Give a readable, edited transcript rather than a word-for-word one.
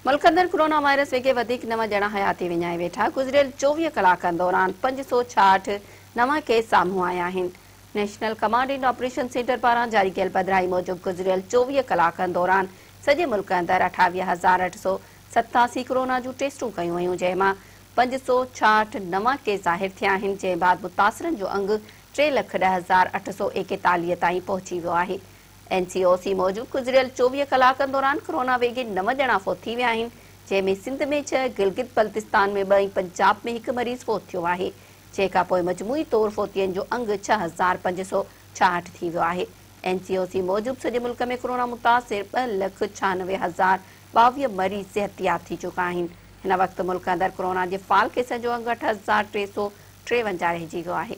मुल्क अंदर corona virus वेगे वधिक नव ॼणा हयाती विञाए वेठा। गुज़िरियल 24 कलाकनि दौरान 566 नवा केस साम्हूं आया आहिनि। National command and operation centre पारां जारी कयल पधिराई मूजिबि गुज़िरियल 24 कलाकनि दौरान सॼे मुल्क अंदरि 28,887 कोरोना जूं टेस्टूं कयूं वयूं, जंहिंमां 566 नवां केस ज़ाहिर थिया आहिनि, जंहिं बाद मुतासिरनि जो अंग 3,10,841 ताईं पहुची वियो आहे। NCOC मूजिबि गुज़िरियल 24 कलाकनि दौरान कोरोना वेगे 9 ॼणा फोत थी विया आहिनि, जंहिंमें सिंध में 6, गिलगित बल्तिस्तान में 2 ऐं पंजाब में 1 मरीज़ फोत थियो आहे। जंहिंखां पोइ मजमूई तौर फोतियनि जो अंग 6,566 थी वियो आहे। NCOC मूजिबि सॼे मुल्क में कोरोना मुतासिर 2,96,022 मरीज़ सिहतियाब थी चुका आहिनि। हिन वक़्तु मुल्क अंदरि कोरोना जे फाल केसनि जो अंग 8,353 रहिजी वियो आहे।